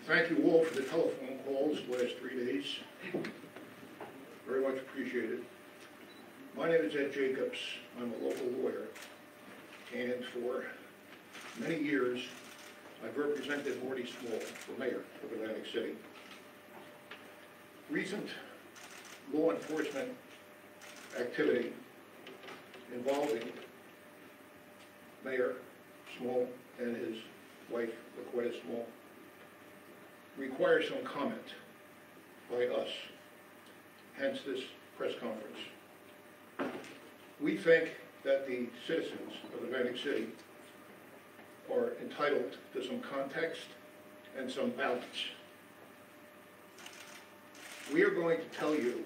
Thank you all for the telephone calls the last 3 days. Very much appreciated. My name is Ed Jacobs. I'm a local lawyer, and for many years I've represented Marty Small, the mayor of Atlantic City. Recent law enforcement activity involving Mayor Small and his wife, Laquetta Small, requires some comment by us, hence this press conference. We think that the citizens of Atlantic City are entitled to some context and some balance. We are going to tell you,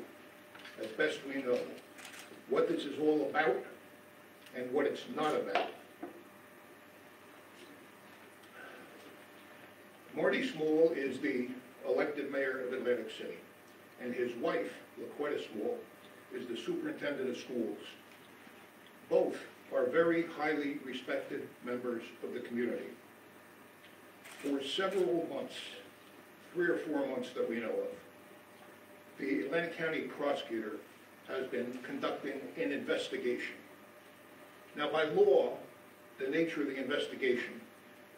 as best we know, what this is all about and what it's not about. Marty Small is the elected mayor of Atlantic City, and his wife, Laquetta Small, is the superintendent of schools. Both are very highly respected members of the community. For several months, 3 or 4 months that we know of, the Atlantic County prosecutor has been conducting an investigation. Now, by law, the nature of the investigation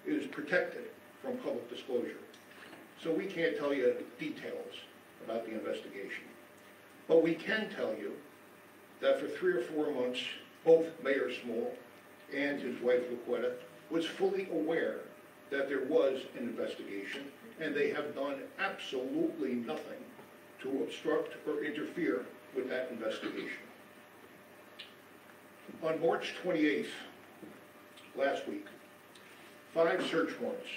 is protected from public disclosure, so we can't tell you details about the investigation. But we can tell you that for 3 or 4 months, both Mayor Small and his wife Laquetta was fully aware that there was an investigation, and they have done absolutely nothing to obstruct or interfere with that investigation. On March 28th, last week, 5 search warrants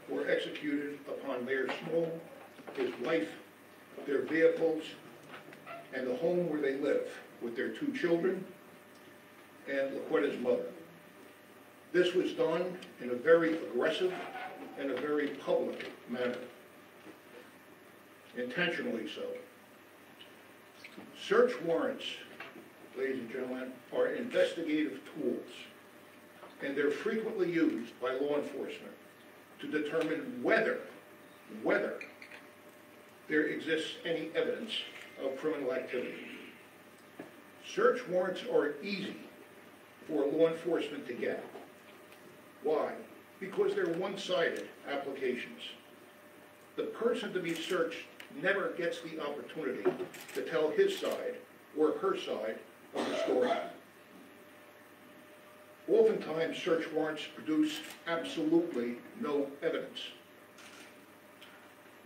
were executed upon Mayor Small, his wife, their vehicles, and the home where they live with their 2 children and Laquetta's mother. This was done in a very aggressive and a very public manner, intentionally so. Search warrants, ladies and gentlemen, are investigative tools, and they're frequently used by law enforcement to determine whether there exists any evidence of criminal activity. Search warrants are easy for law enforcement to get. Why? Because they're one-sided applications. The person to be searched never gets the opportunity to tell his side or her side of the story. Oftentimes, search warrants produce absolutely no evidence.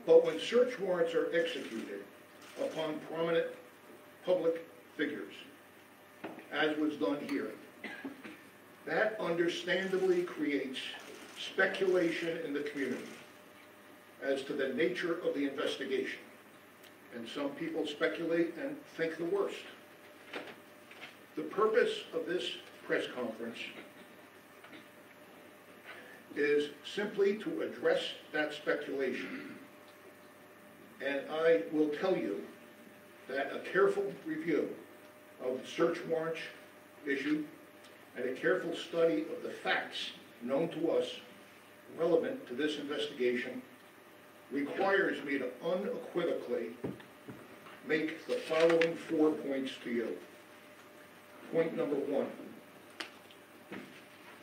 But when search warrants are executed upon prominent public figures, as was done here, that understandably creates speculation in the community as to the nature of the investigation. And some people speculate and think the worst. The purpose of this press conference is simply to address that speculation. And I will tell you that a careful review of the search warrants issued and a careful study of the facts known to us relevant to this investigation requires me to unequivocally make the following 4 points to you. Point number 1.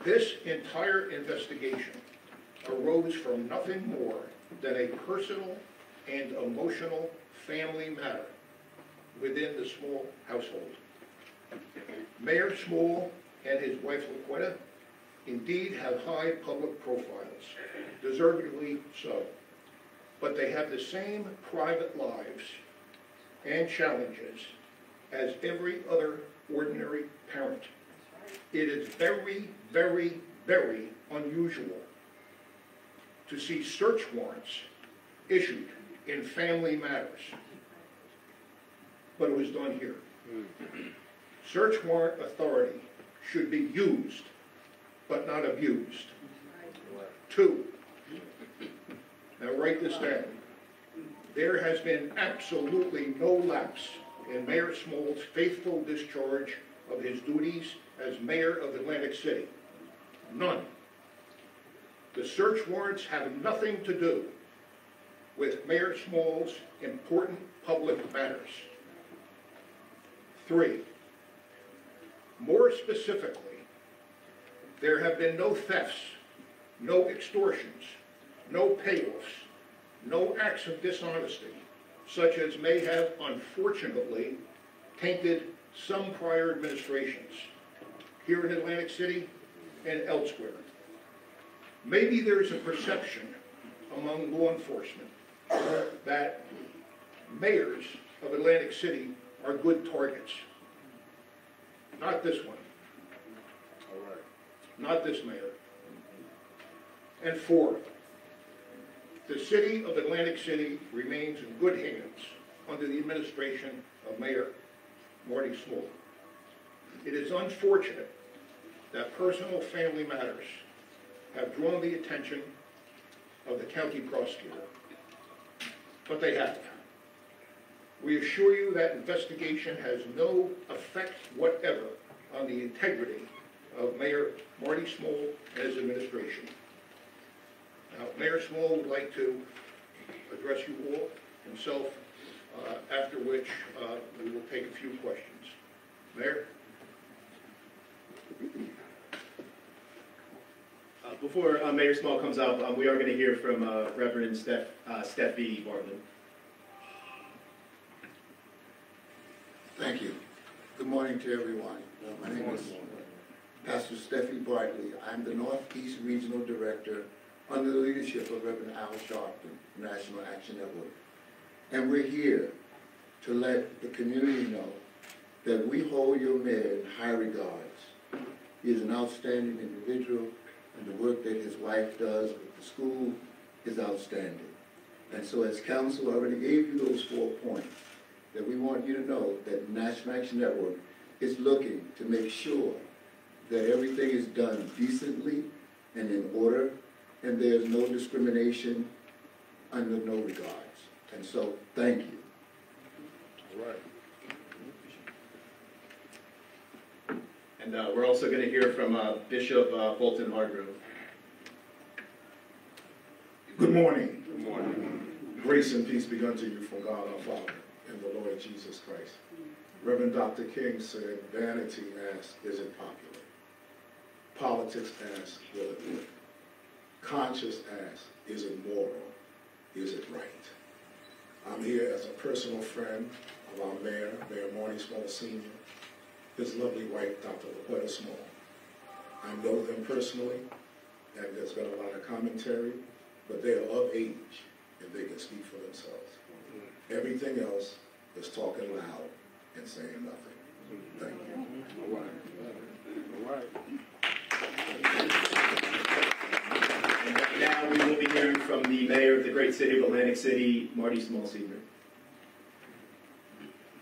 This entire investigation arose from nothing more than a personal and emotional family matter within the Small household. Mayor Small and his wife Laquetta indeed have high public profiles, deservedly so, but they have the same private lives and challenges as every other ordinary parent. It is very, very, very unusual to see search warrants issued in family matters, but it was done here. Search warrant authority should be used, but not abused. 2, now write this down. There has been absolutely no lapse in Mayor Small's faithful discharge of his duties as mayor of Atlantic City. None. The search warrants have nothing to do with Mayor Small's important public matters. 3, more specifically, there have been no thefts, no extortions, no payoffs, no acts of dishonesty, such as may have unfortunately tainted some prior administrations here in Atlantic City and elsewhere. Maybe there's a perception among law enforcement that mayors of Atlantic City are good targets. Not this one. All right. Not this mayor. And 4, the city of Atlantic City remains in good hands under the administration of Mayor Marty Small. It is unfortunate that personal family matters have drawn the attention of the county prosecutor, but they have. We assure you that investigation has no effect whatever on the integrity of Mayor Marty Small and his administration. Now, Mayor Small would like to address you all himself, after which we will take a few questions. Mayor? Before Mayor Small comes up, we are going to hear from Reverend Steffi Bartlett. Thank you. Good morning to everyone. My name is Pastor Steffi Bartley. I'm the Northeast Regional Director under the leadership of Reverend Al Sharpton, National Action Network. And we're here to let the community know that we hold your mayor in high regards. He is an outstanding individual, and the work that his wife does with the school is outstanding. And so as council already gave you those 4 points, that we want you to know that the National Action Network is looking to make sure that everything is done decently and in order, and there's no discrimination under no regards. And so, thank you. All right. And we're also going to hear from Bishop Fulton Hargrove. Good morning. Good morning. Grace and peace be unto you from God our Father and the Lord Jesus Christ. Reverend Dr. King said, vanity asks, is it popular? Politics asks, will it work? Conscience asks, is it moral? Is it right? I'm here as a personal friend of our mayor, Mayor Marty Small Sr., his lovely wife, Dr. LaQuetta Small. I know them personally, and there's been a lot of commentary, but they are of age, and they can speak for themselves. Everything else is talking loud and saying nothing. Thank you. All right. All right. And now we will be hearing from the mayor of the great city of Atlantic City, Marty Small Sr.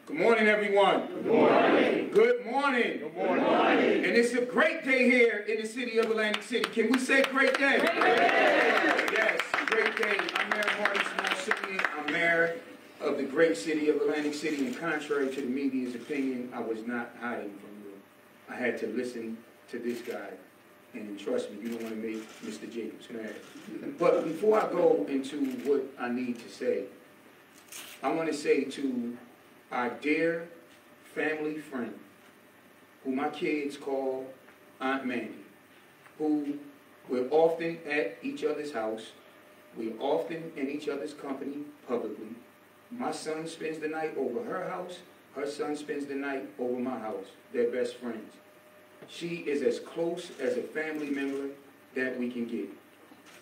Good morning, everyone. Good morning. Good morning. Good morning. And it's a great day here in the city of Atlantic City. Can we say great day? Great day. Yes, great day. I'm Mayor Marty Small Sr. I'm mayor of the great city of Atlantic City, and contrary to the media's opinion, I was not hiding from you. I had to listen to this guy, and trust me, you don't want to make Mr. Jacobs mad. But before I go into what I need to say, I want to say to our dear family friend, who my kids call Aunt Mandy, who we're often at each other's house, we're often in each other's company publicly. My son spends the night over her house, her son spends the night over my house. They're best friends. She is as close as a family member that we can get.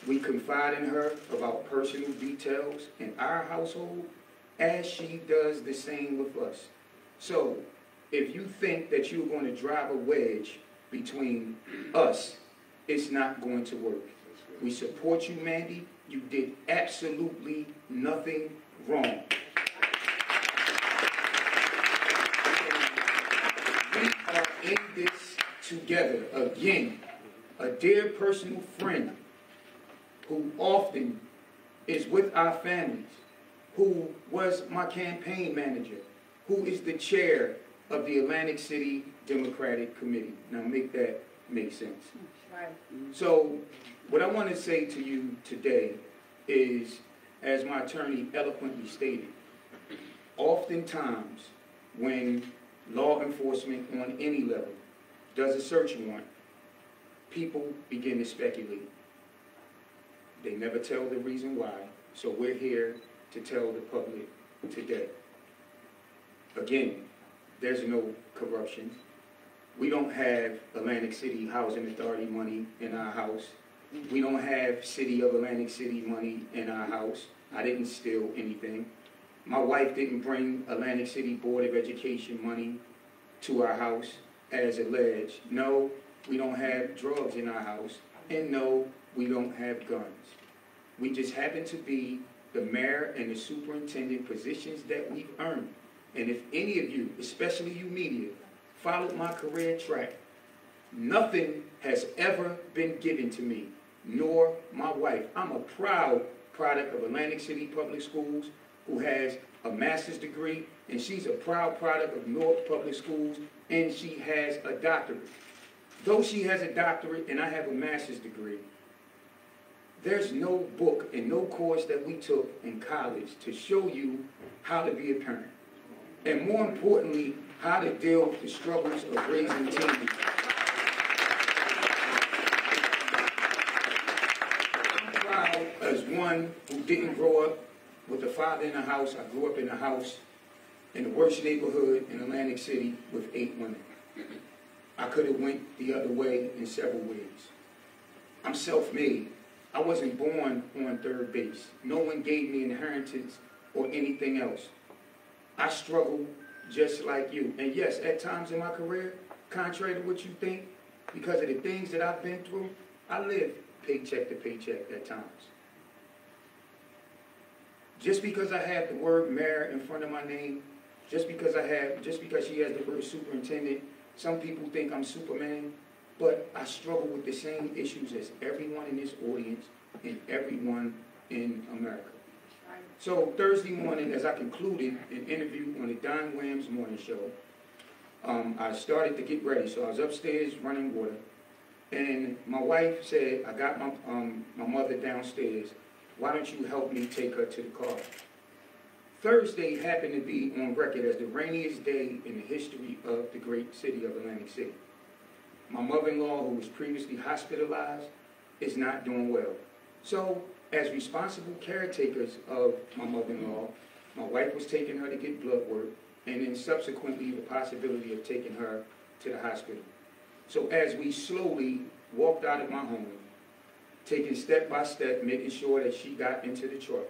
We confide in her about personal details in our household, as she does the same with us. So, if you think that you're going to drive a wedge between us, it's not going to work. We support you, Mandy. You did absolutely nothing wrong. We are in this together. Again, a dear personal friend who often is with our families, who was my campaign manager, who is the chair of the Atlantic City Democratic Committee. Now make that make sense. Right. So what I want to say to you today is as my attorney eloquently stated, oftentimes when law enforcement on any level does a search warrant, people begin to speculate. They never tell the reason why, so we're here to tell the public today. Again, there's no corruption. We don't have Atlantic City Housing Authority money in our house. We don't have City of Atlantic City money in our house. I didn't steal anything. My wife didn't bring Atlantic City Board of Education money to our house as alleged. No, we don't have drugs in our house. And no, we don't have guns. We just happen to be the mayor and the superintendent positions that we've earned. And if any of you, especially you media, followed my career track, nothing has ever been given to me, nor my wife. I'm a proud product of Atlantic City Public Schools, who has a master's degree, and she's a proud product of North Public Schools, and she has a doctorate. Though she has a doctorate and I have a master's degree, there's no book and no course that we took in college to show you how to be a parent. And more importantly, how to deal with the struggles of raising teenagers. I'm proud as one who didn't grow up with a father in the house. I grew up in a house in the worst neighborhood in Atlantic City with 8 women. I could have went the other way in several ways. I'm self-made. I wasn't born on third base. No one gave me inheritance or anything else. I struggled just like you. And yes, at times in my career, contrary to what you think, because of the things that I've been through, I lived paycheck to paycheck at times. Just because I have the word mayor in front of my name, just because she has the word superintendent, some people think I'm Superman, but I struggle with the same issues as everyone in this audience and everyone in America. So Thursday morning, as I concluded an interview on the Don Williams morning show, I started to get ready. So I was upstairs running water, and my wife said, I got my mother downstairs. Why don't you help me take her to the car? Thursday happened to be on record as the rainiest day in the history of the great city of Atlantic City. My mother-in-law, who was previously hospitalized, is not doing well. So, as responsible caretakers of my mother-in-law, my wife was taking her to get blood work, and then subsequently the possibility of taking her to the hospital. So as we slowly walked out of my home, taking step by step, making sure that she got into the truck.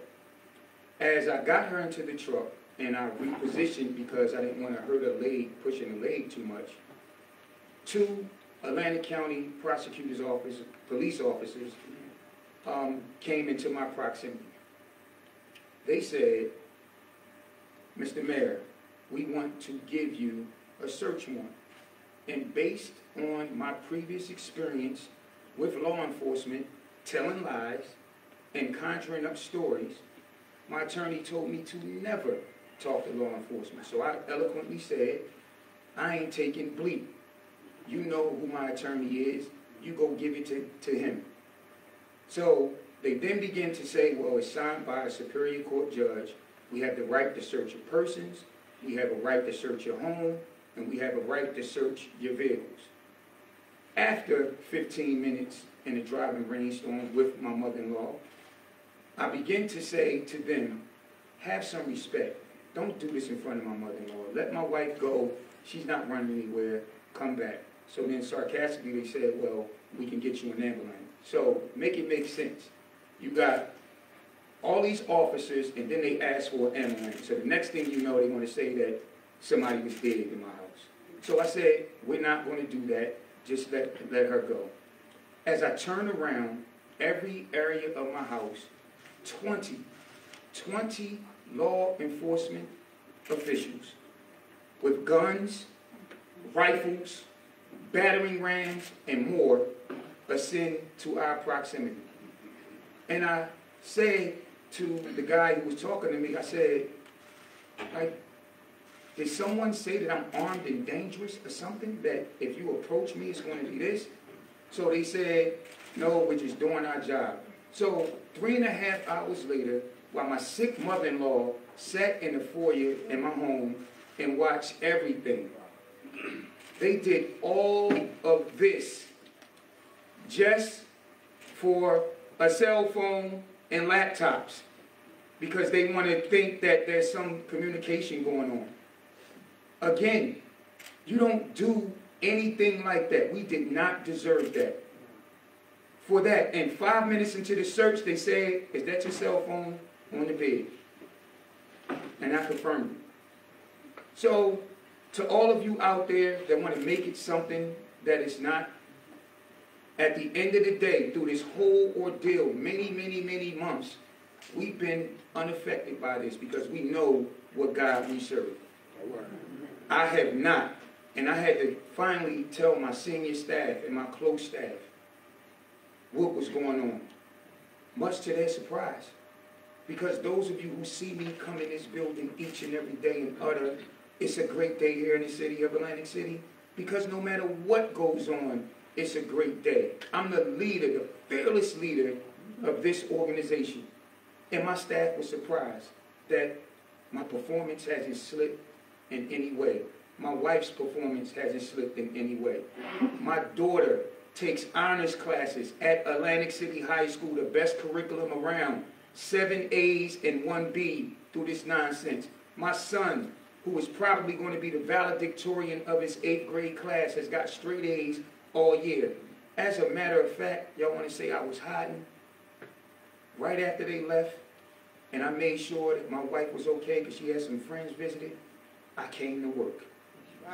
As I got her into the truck, and I repositioned because I didn't want to hurt her leg, pushing the leg too much, 2 Atlantic County Prosecutor's Office, police officers, came into my proximity. They said, Mr. Mayor, we want to give you a search warrant. And based on my previous experience with law enforcement, telling lies and conjuring up stories, my attorney told me to never talk to law enforcement. So I eloquently said, I ain't taking bleep. You know who my attorney is. You go give it to him. So they then begin to say, well, it's signed by a Superior Court judge. We have the right to search your persons. We have a right to search your home. And we have a right to search your vehicles. After 15 minutes in a driving rainstorm with my mother-in-law, I begin to say to them, have some respect. Don't do this in front of my mother-in-law. Let my wife go. She's not running anywhere. Come back. So then sarcastically they said, well, we can get you an ambulance. So make it make sense. You got all these officers, and then they ask for an ambulance. So the next thing you know, they're going to say that somebody was dead in my house. So I said, we're not going to do that. Just let her go. As I turn around, every area of my house, 20 law enforcement officials with guns, rifles, battering rams, and more ascend to our proximity. And I said to the guy who was talking to me, I said, like, did someone say that I'm armed and dangerous or something? That if you approach me, it's going to be this? So they said, no, we're just doing our job. So 3.5 hours later, while my sick mother-in-law sat in the foyer in my home and watched everything. They did all of this just for a cell phone and laptops because they want to think that there's some communication going on. Again, you don't do anything like that. We did not deserve that. For that, and 5 minutes into the search, they said, "Is that your cell phone on the bed?" And I confirmed it. So, to all of you out there that want to make it something that is not, at the end of the day, through this whole ordeal, many, many, many months, we've been unaffected by this because we know what God we serve. I have not. And I had to finally tell my senior staff and my close staff what was going on, much to their surprise. Because those of you who see me come in this building each and every day and utter, "It's a great day here in the city of Atlantic City," because no matter what goes on, it's a great day. I'm the leader, the fearless leader of this organization. And my staff was surprised that my performance hasn't slipped in any way. My wife's performance hasn't slipped in any way. My daughter takes honors classes at Atlantic City High School, the best curriculum around, 7 A's and 1 B through this nonsense. My son, who is probably going to be the valedictorian of his 8th grade class, has got straight A's all year. As a matter of fact, y'all want to say I was hiding? Right after they left, and I made sure that my wife was okay because she had some friends visiting, I came to work.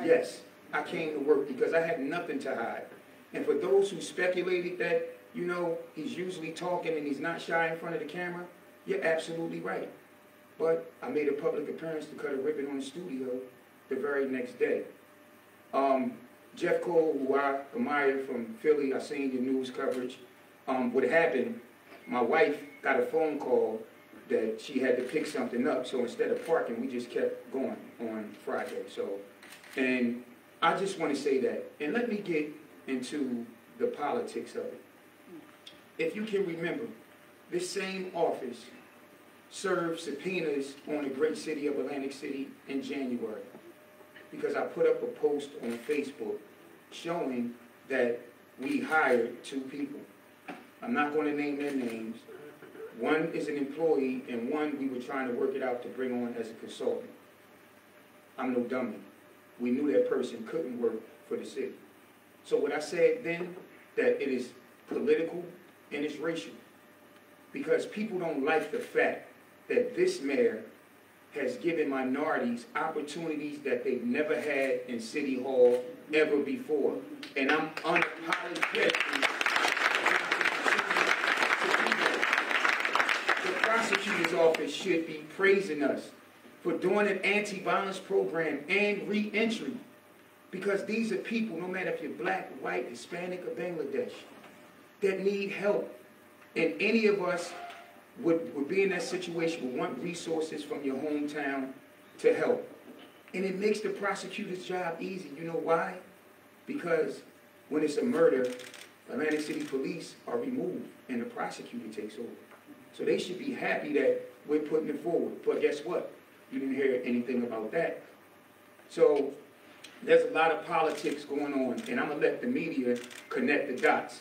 Yes, I came to work because I had nothing to hide. And for those who speculated that, you know, he's usually talking and he's not shy in front of the camera, you're absolutely right. But I made a public appearance to cut a ribbon on the studio the very next day. Jeff Cole, who I admire from Philly, I seen your news coverage. What happened, my wife got a phone call that she had to pick something up, so instead of parking, we just kept going on Friday. And I just want to say that, and let me get into the politics of it. If you can remember, this same office served subpoenas on the great city of Atlantic City in January because I put up a post on Facebook showing that we hired 2 people. I'm not going to name their names. One is an employee, and one we were trying to work it out to bring on as a consultant. I'm no dummy. We knew that person couldn't work for the city. So what I said then, that it is political and it's racial. Because people don't like the fact that this mayor has given minorities opportunities that they've never had in City Hall ever before. And I'm unapologetically. The prosecutor's office should be praising us for doing an anti-violence program and re-entry. Because these are people, no matter if you're black, white, Hispanic, or Bangladesh, that need help. And any of us would be in that situation, would want resources from your hometown to help. And it makes the prosecutor's job easy. You know why? Because when it's a murder, Atlantic City Police are removed and the prosecutor takes over. So they should be happy that we're putting it forward. But guess what? You didn't hear anything about that. So there's a lot of politics going on, and I'm going to let the media connect the dots.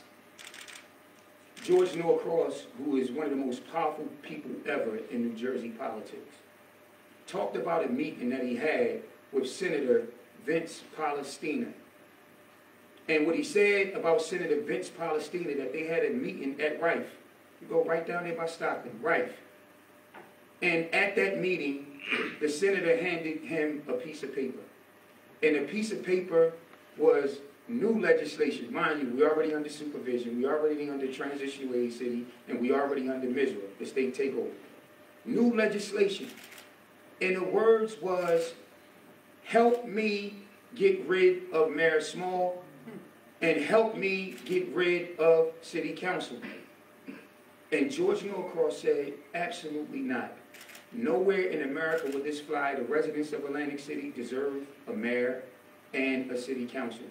George Norcross, who is one of the most powerful people ever in New Jersey politics, talked about a meeting that he had with Senator Vince Palestina. And what he said about Senator Vince Palestina, that they had a meeting at Rife. You go right down there by Stockton, Rife. And at that meeting, the senator handed him a piece of paper. And the piece of paper was new legislation. Mind you, we're already under supervision, we're already under transitional aid city, and we're already under MISRA, the state takeover. New legislation. And the words was, help me get rid of Mayor Small and help me get rid of city council. And George Norcross said, absolutely not. Nowhere in America would this fly. The residents of Atlantic City deserve a mayor and a city council.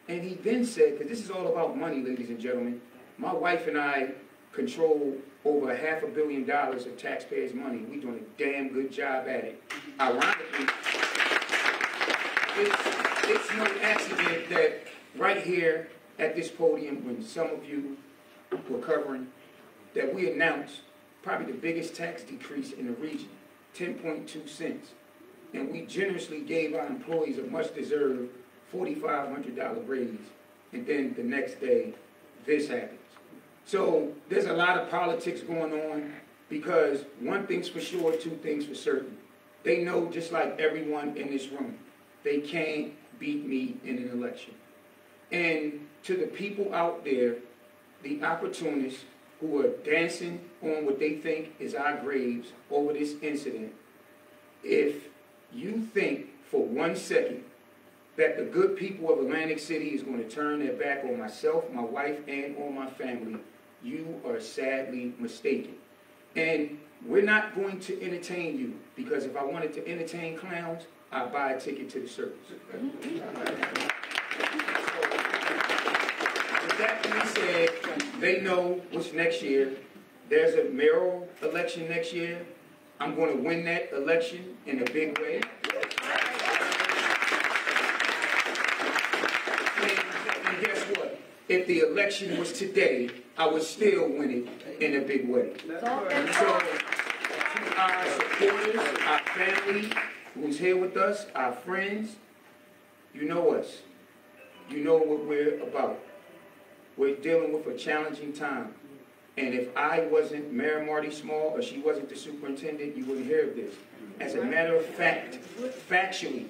And he then said, because this is all about money, ladies and gentlemen, my wife and I control over $500 million of taxpayers' money. We're doing a damn good job at it. Ironically, it's no accident that right here at this podium, when some of you were covering, that we announced probably the biggest tax decrease in the region, 10.2 cents. And we generously gave our employees a much-deserved $4,500 raise. And then the next day, this happens. So there's a lot of politics going on because one thing's for sure, two things for certain. They know, just like everyone in this room, they can't beat me in an election. And to the people out there, the opportunists who are dancing on what they think is our graves over this incident, if you think for 1 second that the good people of Atlantic City is going to turn their back on myself, my wife, and on my family, you are sadly mistaken. And we're not going to entertain you, because if I wanted to entertain clowns, I'd buy a ticket to the circus. With that being said, they know what's next year. There's a mayoral election next year. I'm going to win that election in a big way. And guess what? If the election was today, I would still win it in a big way. And so, to our supporters, our family who's here with us, our friends, you know us. You know what we're about. We're dealing with a challenging time. And if I wasn't Mayor Marty Small, or she wasn't the superintendent, you wouldn't hear of this. As a matter of fact, factually,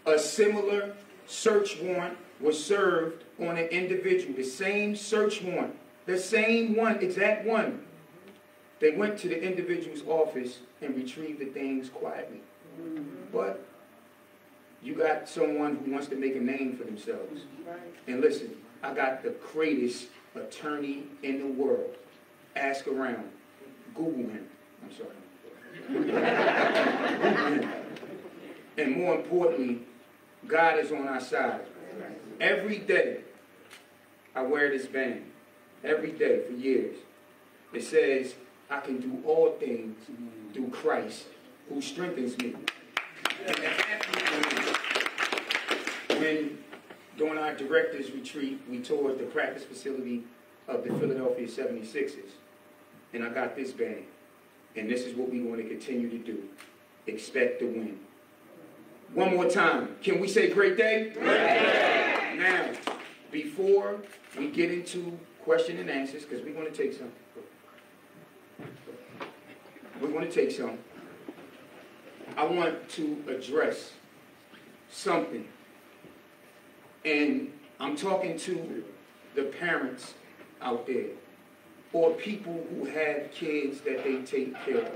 a similar search warrant was served on an individual. The same search warrant, the same one, exact one. They went to the individual's office and retrieved the things quietly. But you got someone who wants to make a name for themselves. And listen, I got the greatest attorney in the world. Ask around. Google him. I'm sorry. Google him. And more importantly, God is on our side. Every day, I wear this band. Every day for years. It says, I can do all things through Christ who strengthens me. And the happy when during our director's retreat, we toured the practice facility of the Philadelphia 76ers. And I got this band. And this is what we want to continue to do. Expect to win. One more time. Can we say great day? Great day! Now, before we get into question and answers, because we're going to take some. We're going to take some. I want to address something. And I'm talking to the parents out there, or people who have kids that they take care of.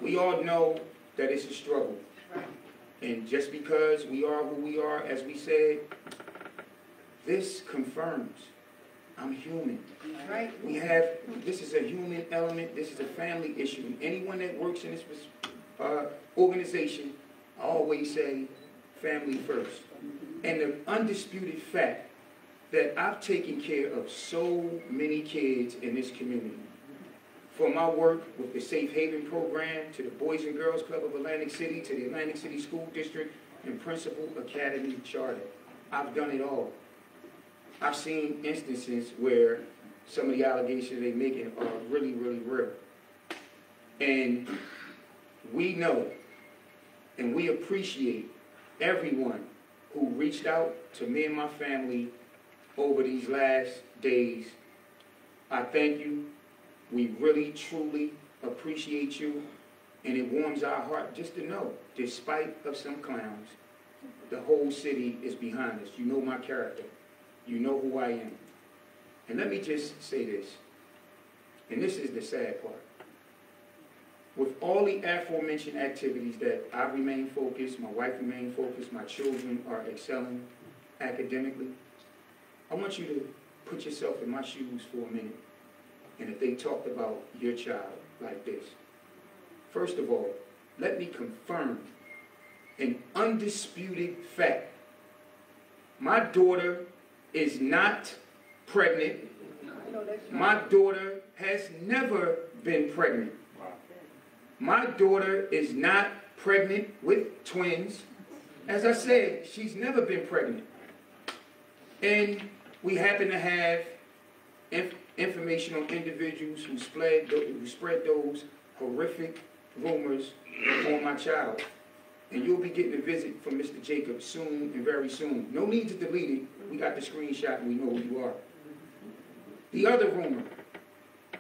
We all know that it's a struggle. And just because we are who we are, as we said, this confirms I'm human. Right? This is a human element. This is a family issue. And anyone that works in this organization, I always say family first. And the undisputed fact that I've taken care of so many kids in this community. From my work with the Safe Haven program, to the Boys and Girls Club of Atlantic City, to the Atlantic City School District and Principal Academy Charter. I've done it all. I've seen instances where some of the allegations they're making are really, really real. And we know and we appreciate everyone who reached out to me and my family over these last days. I thank you. We really, truly appreciate you. And it warms our heart just to know, despite of some clowns, the whole city is behind us. You know my character. You know who I am. And let me just say this, and this is the sad part. With all the aforementioned activities that I remain focused, my wife remains focused, my children are excelling academically, I want you to put yourself in my shoes for a minute. And if they talked about your child like this, first of all, let me confirm an undisputed fact. My daughter is not pregnant My daughter has never been pregnant. My daughter is not pregnant with twins. As I said, she's never been pregnant. And we happen to have information on individuals who spread those horrific rumors on my child. And you'll be getting a visit from Mr. Jacobs soon and very soon. No need to delete it. We got the screenshot and we know who you are. The other rumor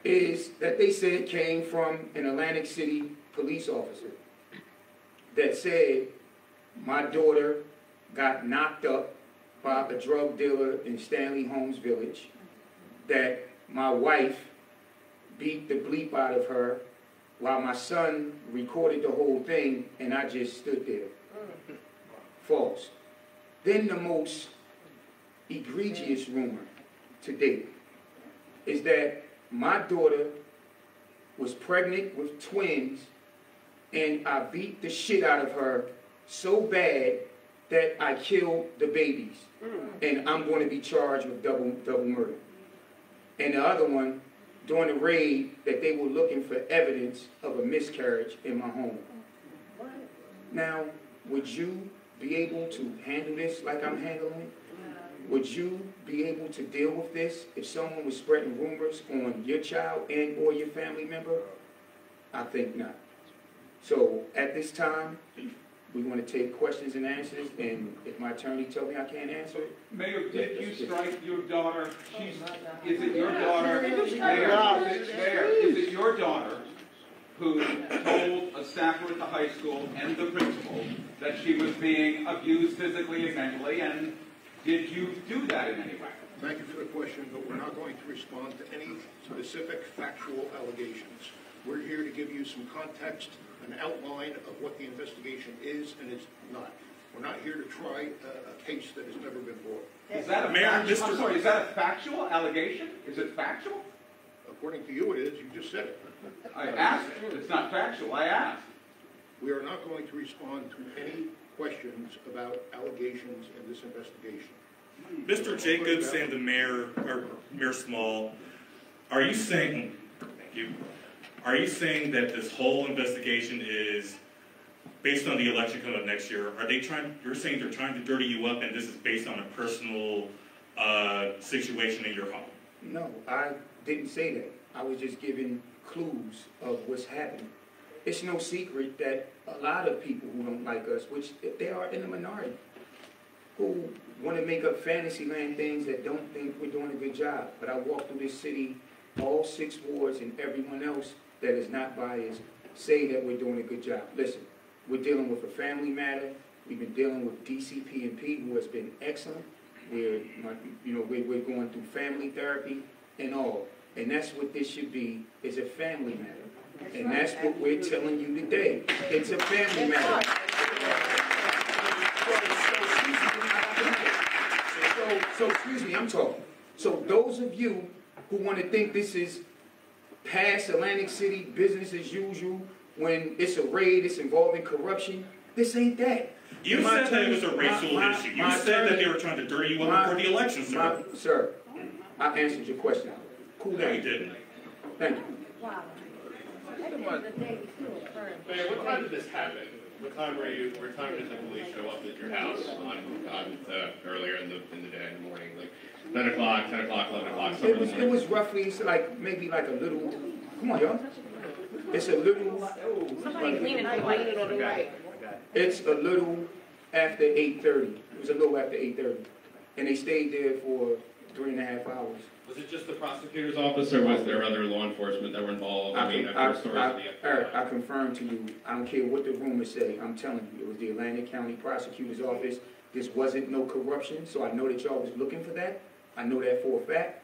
is that they said came from an Atlantic City police officer that said my daughter got knocked up by a drug dealer in Stanley Holmes Village, that my wife beat the bleep out of her while my son recorded the whole thing and I just stood there. False. Then the most egregious rumor to date is that my daughter was pregnant with twins and I beat the shit out of her so bad that I killed the babies. And I'm going to be charged with double murder. And the other one, during the raid, that they were looking for evidence of a miscarriage in my home. Now, would you be able to handle this like I'm handling it? Would you be able to deal with this if someone was spreading rumors on your child and or your family member? I think not. So at this time, we want to take questions and answers, and if my attorney tells me I can't answer it. Mayor, did you strike your daughter? Is it your daughter? Mayor, is it your daughter who told a staffer at the high school and the principal that she was being abused physically and mentally, and did you do that in any way? Thank you for the question, but we're not going to respond to any specific factual allegations. We're here to give you some context, an outline of what the investigation is and is not. We're not here to try a case that has never been brought. Is that a factual? I'm sorry, is that a factual allegation? Is it factual? According to you, it is. You just said it. I asked. It's not factual. I asked. We are not going to respond to any questions about allegations in this investigation. Mr. Jacobs and the mayor, or Mayor Small, are you saying, thank you, are you saying that this whole investigation is based on the election coming up next year? Are they trying, you're saying they're trying to dirty you up and this is based on a personal situation in your home? No, I didn't say that. I was just giving clues of what's happening. It's no secret that a lot of people who don't like us, which they are in the minority, who want to make up fantasy land things that don't think we're doing a good job. But I walk through this city, all 6 wards and everyone else that is not biased say that we're doing a good job. Listen, we're dealing with a family matter. We've been dealing with DCP&P, who has been excellent. We're going through family therapy and all. And that's what this should be, is a family matter. And that's what we're telling you today. It's a family matter. So excuse me, I'm talking. So those of you who want to think this is past Atlantic City business as usual, when it's a raid, it's involving corruption, this ain't that. You said that it was a racial issue. You said that they were trying to dirty you up before the election, sir. Sir, I answered your question. Cool down. No, you didn't. Thank you. Wow. Mayor, what time did this happen? What time did the police show up at your house on earlier in the day, in the morning? Like 9 o'clock, 10 o'clock, 11 o'clock, somewhere in the morning? It was roughly, maybe like a little, come on y'all. It's a little. Somebody's leaning on the right. It's a little after 8:30. It was a little after 8:30. And they stayed there for 3.5 hours. Was it just the prosecutor's office, or was there other law enforcement that were involved? Eric, I confirm to you, I don't care what the rumors say, I'm telling you, it was the Atlantic County Prosecutor's Office. This wasn't no corruption, so I know that y'all was looking for that. I know that for a fact,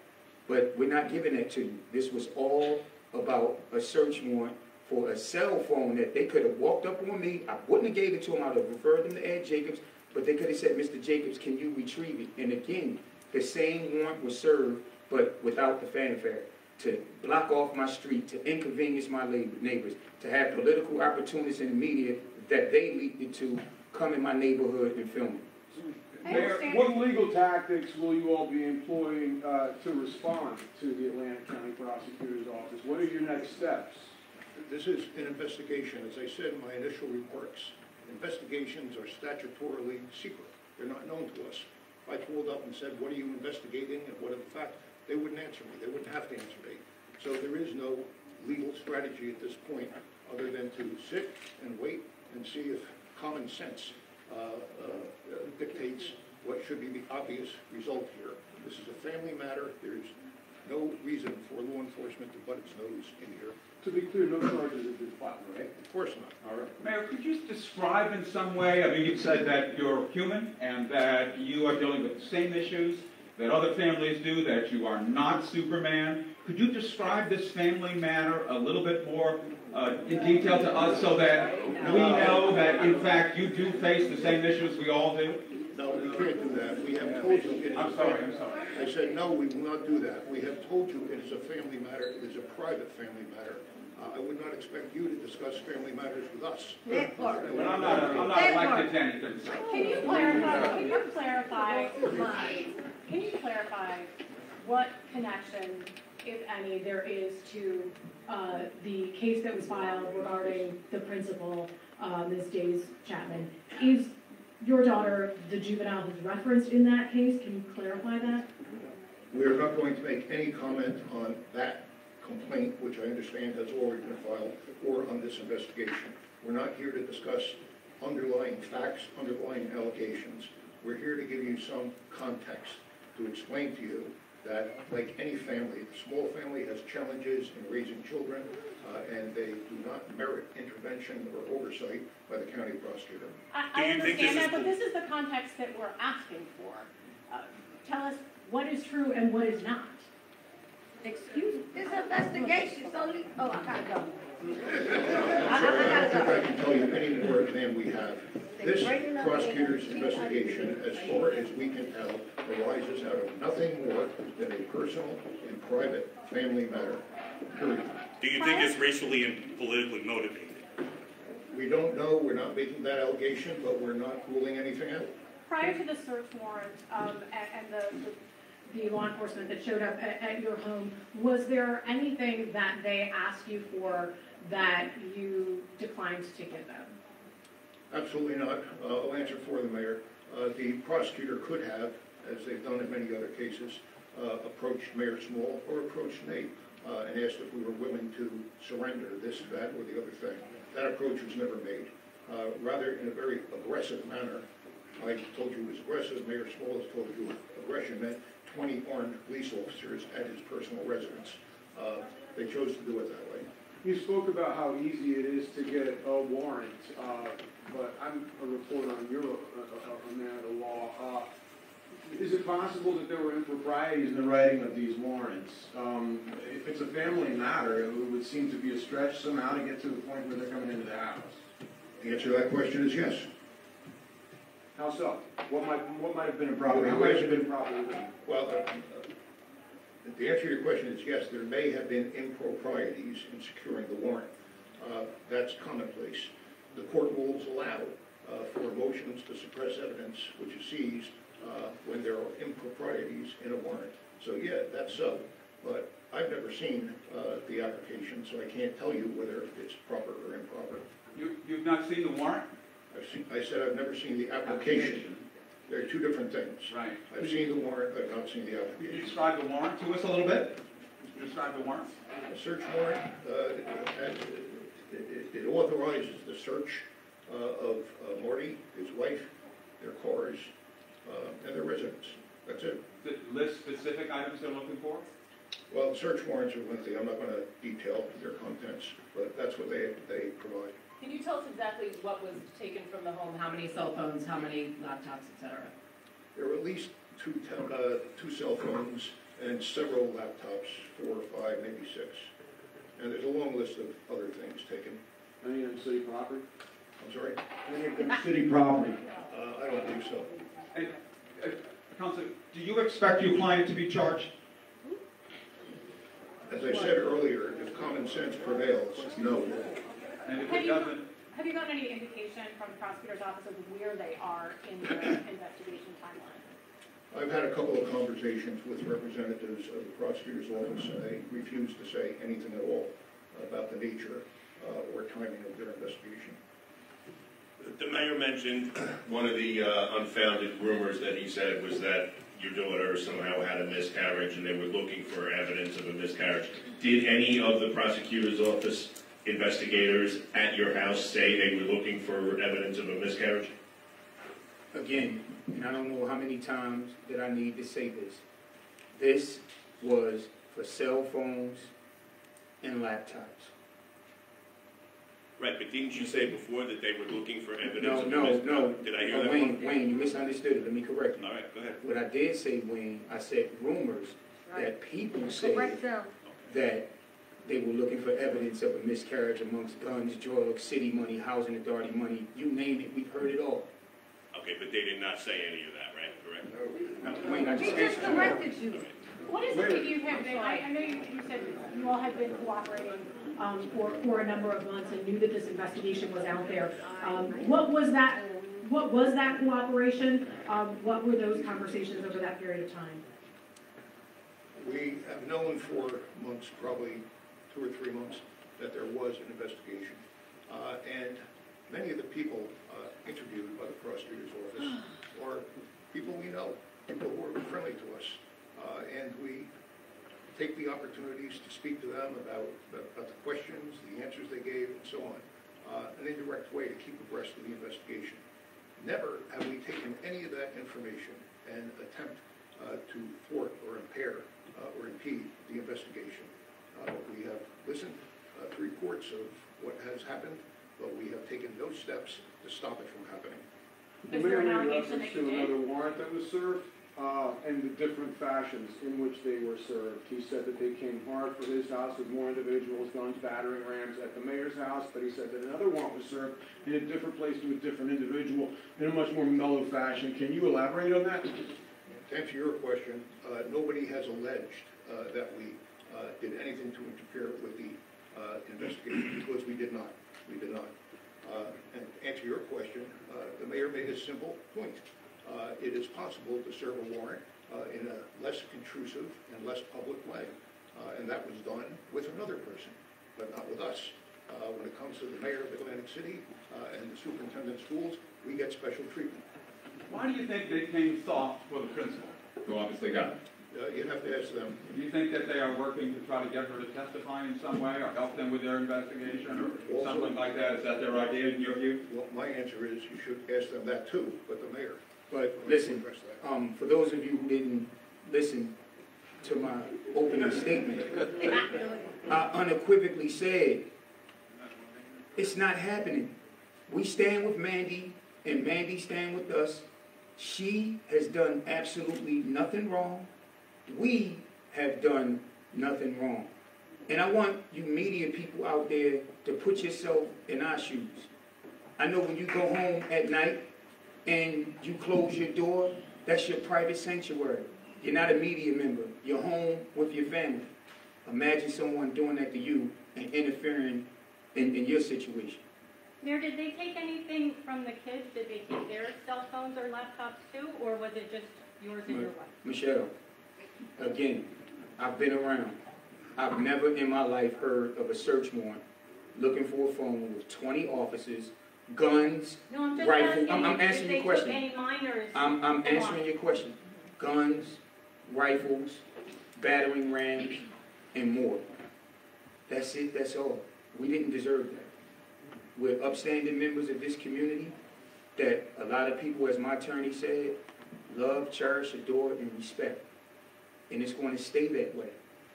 but we're not giving that to you. This was all about a search warrant for a cell phone that they could have walked up on me. I wouldn't have gave it to them. I would have referred them to Ed Jacobs, but they could have said, Mr. Jacobs, can you retrieve it? And again, the same warrant was served, but without the fanfare, to block off my street, to inconvenience my neighbors, to have political opportunists in the media that they leaked it to come in my neighborhood and film it. Mayor, What legal tactics will you all be employing to respond to the Atlantic County Prosecutor's Office? What are your next steps? This is an investigation. As I said in my initial remarks, investigations are statutorily secret. They're not known to us. If I called up and said, what are you investigating and what are the facts, they wouldn't answer me. They wouldn't have to answer me. So there is no legal strategy at this point other than to sit and wait and see if common sense dictates what should be the obvious result here. This is a family matter. There's no reason for law enforcement to butt its nose in here. To be clear, no charges have been filed, right? Of course not. All right. Mayor, could you describe in some way, I mean, you've said that you're human and that you are dealing with the same issues that other families do, that you are not Superman. Could you describe this family matter a little bit more in detail to us so that we know that, in fact, you do face the same issues we all do? No, we can't do that. We have told you it is I'm sorry. I said, no, we will not do that. We have told you it is a family matter. It is a private family matter. I would not expect you to discuss family matters with us. But I'm not elected to anything, so. Can you clarify what connection, if any, there is to the case that was filed regarding the principal, Ms. Days Chapman? Is your daughter the juvenile who's referenced in that case? Can you clarify that? We are not going to make any comment on that complaint, which I understand has already been filed, or on this investigation. We're not here to discuss underlying facts, underlying allegations. We're here to give you some context to explain to you that, like any family, the small family has challenges in raising children, and they do not merit intervention or oversight by the county prosecutor. I understand that, but this is the context that we're asking for. Tell us what is true and what is not. Excuse me, this investigation is only, I gotta go. I don't think I can tell you any more than we have. This prosecutor's investigation, as far as we can tell, arises out of nothing more than a personal and private family matter, period. Do you think it's racially and politically motivated? We don't know. We're not making that allegation, but we're not ruling anything out. Prior to the search warrant and the law enforcement that showed up at your home, was there anything that they asked you for that you declined to give them? Absolutely not. I'll answer for the mayor. The prosecutor could have, as they've done in many other cases, approached Mayor Small or approached Nate and asked if we were willing to surrender this, that, or the other thing. That approach was never made. Rather, in a very aggressive manner, I told you it was aggressive. Mayor Small has told you aggression meant 20 armed police officers at his personal residence. They chose to do it that way. You spoke about how easy it is to get a warrant, but I'm a reporter on your a man of the law. Is it possible that there were improprieties in the writing of these warrants? If it's a family matter, it would seem to be a stretch somehow to get to the point where they're coming into the house. The answer to that question is yes. How so? What might have been improper? How might have been improperly written? Well, the answer to your question is yes, there may have been improprieties in securing the warrant. That's commonplace. The court rules allow for motions to suppress evidence which is seized when there are improprieties in a warrant. So yeah, that's so. But I've never seen the application, so I can't tell you whether it's proper or improper. You've not seen the warrant? I said I've never seen the application. They're two different things. Right. I've seen the warrant, I've not seen the Can you application. describe the warrant to us a little bit? Describe the warrant. A search warrant, it authorizes the search of Marty, his wife, their cars, and their residence. That's it. Does it list specific items they're looking for? Well, search warrants are lengthy. I'm not going to detail their contents, but that's what they provide. Can you tell us exactly what was taken from the home? How many cell phones, how many laptops, etc.? There were at least two cell phones and several laptops, 4 or 5, maybe 6. And there's a long list of other things taken. Any of them city property? I'm sorry? Any of them city property? I don't believe so. And, Counselor, do you expect your client to be charged? As I said earlier, if common sense prevails, no. And if it doesn't, Have you gotten any indication from the prosecutor's office of where they are in the investigation timeline? I've had a couple of conversations with representatives of the prosecutor's office, and they refuse to say anything at all about the nature or timing of their investigation. The mayor mentioned one of the unfounded rumors that he said was that your daughter somehow had a miscarriage and they were looking for evidence of a miscarriage. Did any of the prosecutor's office investigators at your house say they were looking for evidence of a miscarriage? Again, and I don't know how many times that I need to say this. This was for cell phones and laptops. Right, but didn't you say before that they were looking for evidence of a No. miscarriage? Did I hear that wrong? Wayne, you misunderstood it. Let me correct you. All right, go ahead. What I did say, Wayne, I said rumors that people said Correct them. that they were looking for evidence of a miscarriage amongst guns, drugs, city money, housing authority money, you name it, we've heard it all. Okay, but they did not say any of that, right? Correct? Wayne, I He just just answered you. corrected you. What is it that you have been, I know you said you all had been cooperating for a number of months and knew that this investigation was out there. What was that cooperation? What were those conversations over that period of time? We have known for months, probably 2 or 3 months, that there was an investigation. And many of the people interviewed by the prosecutor's office are people we know, people who are friendly to us. And we take the opportunities to speak to them about the questions, the answers they gave, and so on, an indirect way to keep abreast of the investigation. Never have we taken any of that information and attempt to thwart or impair or impede the investigation. We have listened to reports of what has happened, but we have taken no steps to stop it from happening. The mayor made reference to another warrant that was served, and the different fashions in which they were served. He said that they came hard for his house with more individuals, guns, battering rams at the mayor's house, but he said that another warrant was served in a different place to a different individual in a much more mellow fashion. Can you elaborate on that? To answer your question, nobody has alleged that we did anything to interfere with the investigation, because we did not. We did not. And to answer your question, the mayor made a simple point. It is possible to serve a warrant in a less intrusive and less public way. And that was done with another person, but not with us. When it comes to the mayor of Atlantic City and the superintendent of schools, we get special treatment. Why do you think they came soft for the principal, who obviously got it? You have to ask them. Do you think that they are working to try to get her to testify in some way, or help them with their investigation, or something like that? Is that their idea in your view? Well, my answer is you should ask them that too, but the mayor. But listen, for those of you who didn't listen to my opening statement, I unequivocally said, it's not happening. We stand with Mandy, and Mandy stand with us. She has done absolutely nothing wrong. We have done nothing wrong. And I want you media people out there to put yourself in our shoes. I know when you go home at night and you close your door, that's your private sanctuary. You're not a media member. You're home with your family. Imagine someone doing that to you and interfering in your situation. Mayor, did they take anything from the kids? Did they take their cell phones or laptops too, or was it just yours and your wife? Michelle, again, I've been around. I've never in my life heard of a search warrant looking for a phone with 20 officers, guns, no, I'm just rifles. asking I'm answering your question. Any minors? I'm answering your question. Guns, rifles, battering rams, and more. That's it, that's all. We didn't deserve that. We're upstanding members of this community that a lot of people, as my attorney said, love, cherish, adore, and respect. And it's going to stay that way.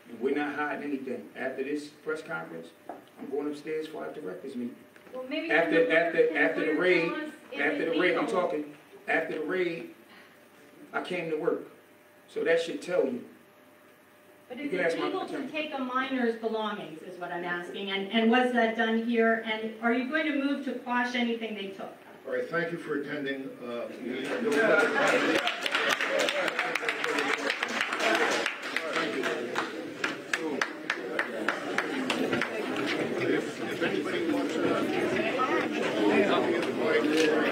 And we're not hiding anything. After this press conference, I'm going upstairs for our directors meeting. Well, maybe After the raid, I came to work. So that should tell you. But is it legal to take a minor's belongings, is what I'm asking, and was that done here? And are you going to move to quash anything they took? All right, thank you for attending. If anybody wants to Copy of the